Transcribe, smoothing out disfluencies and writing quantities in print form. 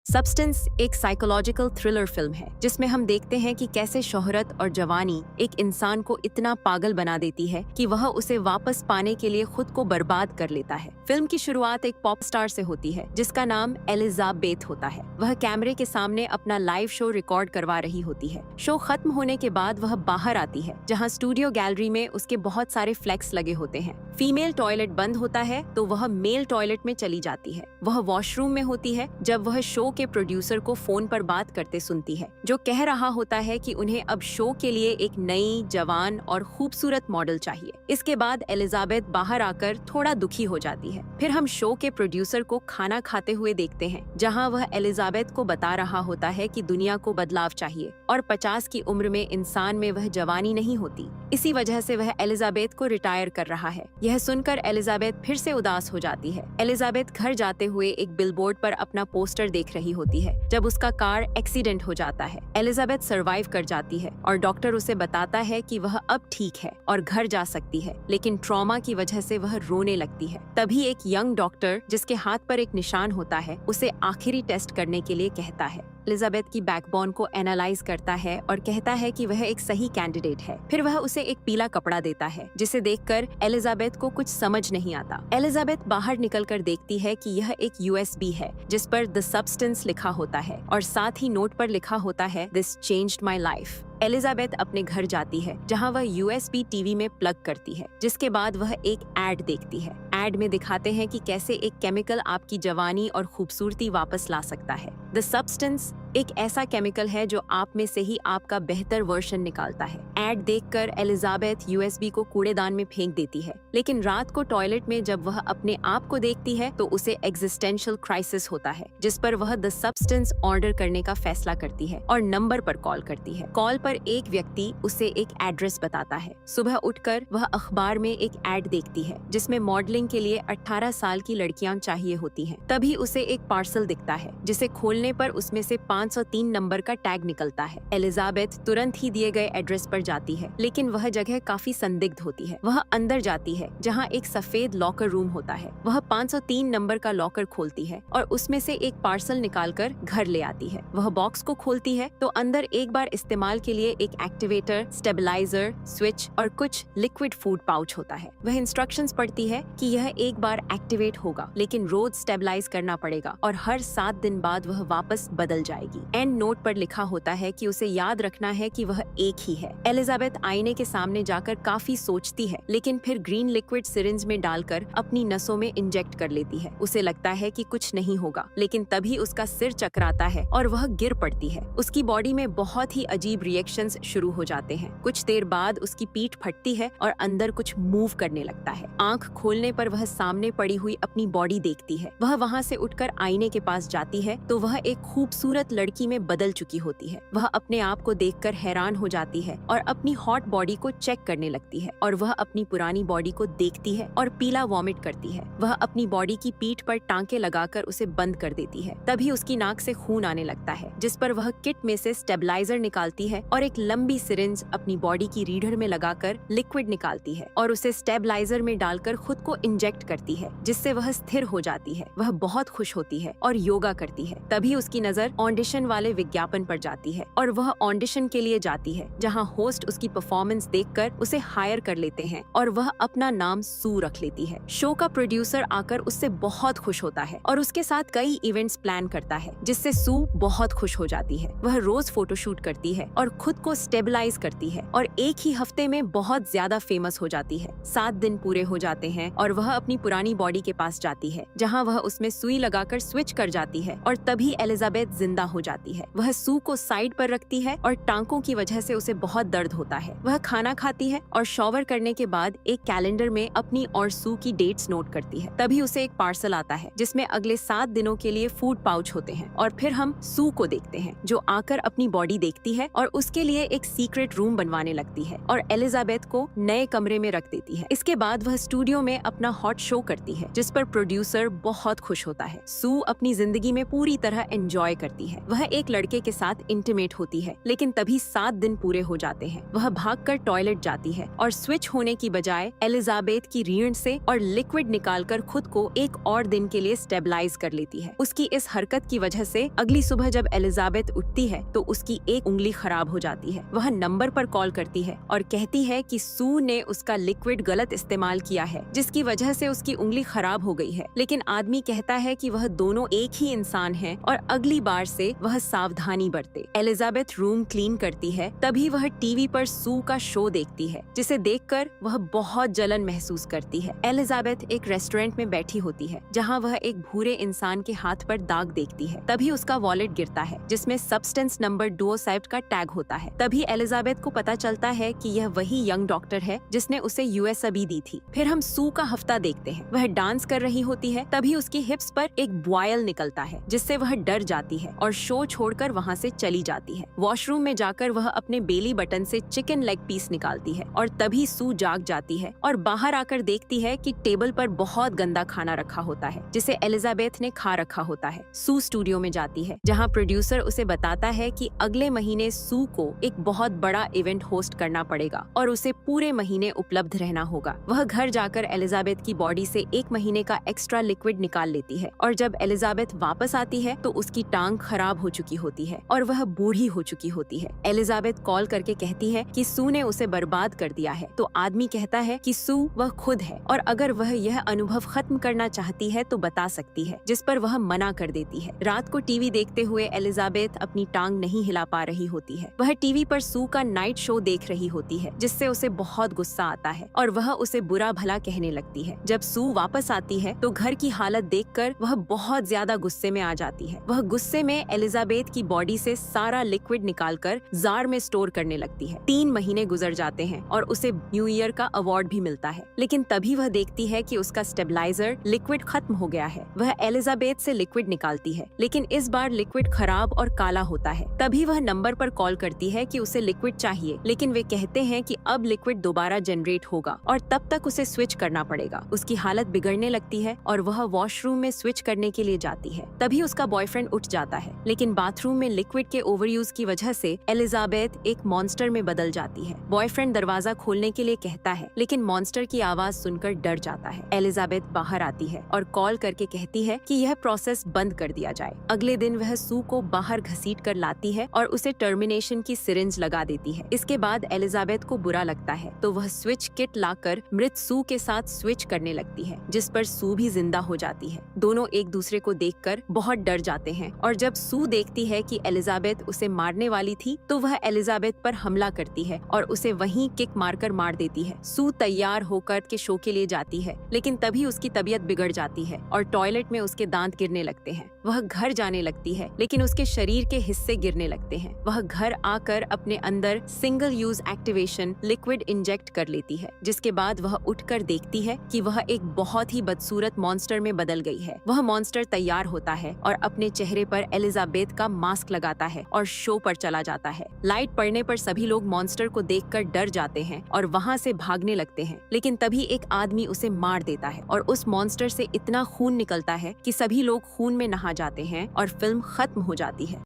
Substance एक psychological thriller film है जिसमें हम देखते हैं कि कैसे शोहरत और जवानी एक इंसान को इतना पागल बना देती है कि वह उसे वापस पाने के लिए खुद को बर्बाद कर लेता है। फिल्म की शुरुआत एक पॉप स्टार से होती है जिसका नाम एलिजाबेथ होता है। वह कैमरे के सामने अपना लाइव शो रिकॉर्ड करवा रही होती है। शो खत्म होने के बाद वह बाहर आती है जहाँ स्टूडियो गैलरी में उसके बहुत सारे फ्लेक्स लगे होते हैं। फीमेल टॉयलेट बंद होता है तो वह मेल टॉयलेट में चली जाती है। वह वॉशरूम में होती है जब वह शो के प्रोड्यूसर को फोन पर बात करते सुनती है जो कह रहा होता है कि उन्हें अब शो के लिए एक नई, जवान और खूबसूरत मॉडल चाहिए। इसके बाद एलिजाबेथ बाहर आकर थोड़ा दुखी हो जाती है। फिर हम शो के प्रोड्यूसर को खाना खाते हुए देखते हैं जहां वह एलिजाबेथ को बता रहा होता है कि दुनिया को बदलाव चाहिए और 50 की उम्र में इंसान में वह जवानी नहीं होती। इसी वजह से वह एलिजाबेथ को रिटायर कर रहा है। यह सुनकर एलिजाबेथ फिर से उदास हो जाती है। एलिजाबेथ घर जाते हुए एक बिलबोर्ड पर अपना पोस्टर देख रही होती है जब उसका कार एक्सीडेंट हो जाता है। एलिजाबेथ सरवाइव कर जाती है और डॉक्टर उसे बताता है कि वह अब ठीक है और घर जा सकती है, लेकिन ट्रॉमा की वजह से वह रोने लगती है। तभी एक यंग डॉक्टर जिसके हाथ पर एक निशान होता है उसे आखिरी टेस्ट करने के लिए कहता है। एलिजाबेथ की बैकबोन को एनालाइज करता है और कहता है कि वह एक सही कैंडिडेट है। फिर वह उसे एक पीला कपड़ा देता है जिसे देखकर एलिजाबेथ को कुछ समझ नहीं आता। एलिजाबेथ बाहर निकलकर देखती है कि यह एक यूएसबी है जिस पर द सब्सटेंस लिखा होता है और साथ ही नोट पर लिखा होता है this changed my life. Elizabeth अपने घर जाती है जहां वह यूएसबी टीवी में प्लग करती है, जिसके बाद वह एक एड देखती है। एड में दिखाते हैं कि कैसे एक केमिकल आपकी जवानी और खूबसूरती वापस ला सकता है। द सब्सटेंस एक ऐसा केमिकल है जो आप में से ही आपका बेहतर वर्जन निकालता है। एड देखकर एलिजाबेथ यूएसबी को कूड़ेदान में फेंक देती है, लेकिन रात को टॉयलेट में जब वह अपने आप को देखती है तो उसे एग्जिस्टेंशियल क्राइसिस होता है, जिस पर वह द सब्सटेंस ऑर्डर करने का फैसला करती है और नंबर पर कॉल करती है। कॉल पर एक व्यक्ति उसे एक एड्रेस बताता है। सुबह उठकर वह अखबार में एक एड देखती है जिसमें मॉडलिंग के लिए 18 साल की लड़कियां चाहिए होती हैं। तभी उसे एक पार्सल दिखता है जिसे खोलने पर उसमें से 503 नंबर का टैग निकलता है। एलिजाबेथ तुरंत ही दिए गए एड्रेस पर जाती है, लेकिन वह जगह काफी संदिग्ध होती है। वह अंदर जाती है जहां एक सफेद लॉकर रूम होता है। वह 503 नंबर का लॉकर खोलती है और उसमें से एक पार्सल निकालकर घर ले आती है। वह बॉक्स को खोलती है तो अंदर एक बार इस्तेमाल के लिए एक एक्टिवेटर, स्टेबलाइजर, स्विच और कुछ लिक्विड फूड पाउच होता है। वह इंस्ट्रक्शंस पढ़ती है कि यह एक बार एक्टिवेट होगा, लेकिन रोज स्टेबलाइज करना पड़ेगा और हर 7 दिन बाद वह वापस बदल जाएगी। एंड नोट पर लिखा होता है कि उसे याद रखना है कि वह एक ही है। एलिजाबेथ आईने के सामने जाकर काफी सोचती है, लेकिन फिर ग्रीन लिक्विड सिरिंज में डालकर अपनी नसों में इंजेक्ट कर लेती है। उसे लगता है कि कुछ नहीं होगा, लेकिन तभी उसका सिर चकराता है और वह गिर पड़ती है। उसकी बॉडी में बहुत ही अजीब रिएक्शंस शुरू हो जाते हैं। कुछ देर बाद उसकी पीठ फटती है और अंदर कुछ मूव करने लगता है। आंख खोलने पर वह सामने पड़ी हुई अपनी बॉडी देखती है। वह वहां से उठकर आईने के पास जाती है तो वह एक खूबसूरत लड़की में बदल चुकी होती है। वह अपने आप को देखकर हैरान हो जाती है और अपनी हॉट बॉडी को चेक करने लगती है और वह अपनी पुरानी बॉडी को देखती है और पीला वॉमिट करती है। वह अपनी बॉडी की पीठ पर टांके लगाकर उसे बंद कर देती है। तभी उसकी नाक से खून आने लगता है, जिस पर वह किट में से स्टेबलाइजर निकालती है और एक लंबी सिरिंज अपनी बॉडी की रीढ़ में लगाकर लिक्विड निकालती है और उसे स्टेबलाइजर में डालकर खुद को इंजेक्ट करती है, जिससे वह स्थिर हो जाती है। वह बहुत खुश होती है और योगा करती है। तभी उसकी नजर ऑडिशन वाले विज्ञापन पर जाती है और वह ऑडिशन के लिए जाती है, जहां होस्ट उसकी परफॉर्मेंस देखकर उसे हायर कर लेते हैं और वह अपना नाम सू रख लेती है। शो का प्रोड्यूसर आकर उससे बहुत खुश होता है और उसके साथ कई इवेंट्स प्लान करता है, जिससे सू बहुत खुश हो जाती है। वह रोज फोटोशूट करती है और खुद को स्टेबलाइज करती है और एक ही हफ्ते में बहुत ज्यादा फेमस हो जाती है। 7 दिन पूरे हो जाते हैं और वह अपनी पुरानी बॉडी के पास जाती है, जहां वह उसमें सुई लगाकर स्विच कर जाती है और तभी एलिजाबेथ जिंदा हो जाती है। वह सू को साइड पर रखती है और टांकों की वजह से उसे बहुत दर्द होता है। वह खाना खाती है और शॉवर करने के बाद एक कैलेंडर में अपनी और सू की डेट्स नोट करती है। तभी उसे एक पार्सल आता है जिसमें अगले 7 दिनों के लिए फूड पाउच होते हैं और फिर हम सू को देखते हैं जो आकर अपनी बॉडी देखती है और उसके लिए एक सीक्रेट रूम बनवाने लगती है और एलिजाबेथ को नए कमरे में रख देती है। इसके बाद वह स्टूडियो में अपना हॉट शो करती है, जिस पर प्रोड्यूसर बहुत खुश होता है। सू अपनी जिंदगी में पूरी तरह एंजॉय करती है वह एक लड़के के साथ इंटीमेट होती है, लेकिन तभी 7 दिन पूरे हो जाते हैं। वह भागकर टॉयलेट जाती है और स्विच होने की बजाय एलिजाबेथ की रीढ़ से और लिक्विड निकालकर खुद को एक और दिन के लिए स्टेबलाइज कर लेती है। उसकी इस हरकत की वजह से अगली सुबह जब एलिजाबेथ उठती है तो उसकी एक उंगली खराब हो जाती है। वह नंबर पर कॉल करती है और कहती है कि सू ने उसका लिक्विड गलत इस्तेमाल किया है, जिसकी वजह से उसकी उंगली खराब हो गई है। लेकिन आदमी कहता है कि वह दोनों एक ही इंसान हैं और अगली बार से वह सावधानी बरते। एलिजाबेथ रूम क्लीन करती है, तभी वह टीवी पर सू का शो देखती है, जिसे देखकर वह बहुत जलन महसूस करती है। एलिजाबेथ एक रेस्टोरेंट में बैठी होती है, जहां वह एक भूरे इंसान के हाथ पर दाग देखती है। तभी उसका वॉलेट गिरता है, जिसमें सब्सटेंस नंबर डुओसाइड का टैग होता है। तभी एलिजाबेथ को पता चलता है कि यह वही यंग डॉक्टर है जिसने उसे यूएसएबी दी थी। फिर हम सू का हफ्ता देखते हैं। वह डांस कर रही होती है, तभी उसकी हिप्स पर एक बॉयल निकलता है, जिससे वह डर जाती है और शो छोड़कर वहाँ से चली जाती है। वॉशरूम में जाकर वह अपने बेली बटन से चिकन लेग पीस निकालती है और तभी सू जाग जाती है और बाहर आकर देखती है कि टेबल पर बहुत गंदा खाना रखा होता है, जिसे एलिजाबेथ ने खा रखा होता है। सू स्टूडियो में जाती है, जहाँ प्रोड्यूसर उसे बताता है कि अगले महीने सू को एक बहुत बड़ा इवेंट होस्ट करना पड़ेगा और उसे पूरे महीने उपलब्ध रहना होगा। वह घर जाकर एलिजाबेथ की बॉडी से 1 महीने का एक्स्ट्रा लिक्विड निकाल लेती है और जब एलिजाबेथ वापस आती है तो उसकी टांग खराब हो चुकी होती है और वह बूढ़ी हो चुकी होती है। एलिजाबेथ कॉल करके कहती है कि सू ने उसे बर्बाद कर दिया है, तो आदमी कहता है कि सू वह खुद है और अगर वह यह अनुभव खत्म करना चाहती है तो बता सकती है, जिस पर वह मना कर देती है। रात को टीवी देखते हुए एलिजाबेथ अपनी टांग नहीं हिला पा रही होती है। वह टीवी पर सू का नाइट शो देख रही होती है, जिससे उसे बहुत गुस्सा आता है और वह उसे बुरा भला कहने लगती है। जब सू वापस आती है तो घर की हालत देखकर वह बहुत ज्यादा गुस्से में आ जाती है। वह गुस्से में एलिजाबेथ की बॉडी से सारा लिक्विड निकालकर जार में स्टोर करने लगती है। 3 महीने गुजर जाते हैं और उसे न्यू ईयर का अवार्ड भी मिलता है, लेकिन तभी वह देखती है कि उसका स्टेबलाइजर लिक्विड खत्म हो गया है। वह एलिजाबेथ से लिक्विड निकालती है, लेकिन इस बार लिक्विड खराब और काला होता है। तभी वह नंबर पर कॉल करती है कि उसे लिक्विड चाहिए, लेकिन वे कहते हैं कि अब लिक्विड दोबारा जनरेट होगा और तब तक उसे स्विच करना पड़ेगा। उसकी हालत बिगड़ने लगती है और वह वॉशरूम में स्विच करने के लिए जाती है। तभी उसका बॉयफ्रेंड उठ जाता है, लेकिन बाथरूम में लिक्विड के ओवरयूज की वजह से एलिजाबेथ एक मॉन्स्टर में बदल जाती है। बॉयफ्रेंड दरवाजा खोलने के लिए कहता है, लेकिन मॉन्स्टर की आवाज सुनकर डर जाता है। एलिजाबेथ बाहर आती है और कॉल करके कहती है कि यह प्रोसेस बंद कर दिया जाए। अगले दिन वह सू को बाहर घसीट कर लाती है और उसे टर्मिनेशन की सिरिंज लगा देती है। इसके बाद एलिजाबेथ को बुरा लगता है, तो वह स्विच किट लाकर मृत सू के साथ स्विच करने लगती है, जिस पर सू भी जिंदा हो जाती है। दोनों एक दूसरे को देखकर बहुत डर जाते हैं और जब सू देखती है कि एलिजाबेथ उसे मारने वाली थी, तो वह एलिजाबेथ पर हमला करती है और उसे वहीं किक मारकर मार देती है। सू तैयार होकर के शो के लिए जाती है, लेकिन तभी उसकी तबीयत बिगड़ जाती है और टॉयलेट में उसके दांत गिरने लगते हैं। वह घर जाने लगती है, लेकिन उसके शरीर के हिस्से गिरने लगते हैं। वह घर आकर अपने अंदर single use activation liquid inject कर लेती है, जिसके बाद वह उठकर देखती है कि वह एक बहुत ही बदसूरत मॉन्स्टर में बदल गई है। वह मॉन्स्टर तैयार होता है और अपने चेहरे पर एलिजाबेथ का मास्क लगाता है और शो पर चला जाता है। लाइट पड़ने पर सभी लोग मॉन्स्टर को देखकर डर जाते हैं और वहाँ से भागने लगते हैं, लेकिन तभी एक आदमी उसे मार देता है और उस मॉन्स्टर से इतना खून निकलता है कि सभी लोग खून में नहा जाते हैं और फिल्म खत्म हो जाती है।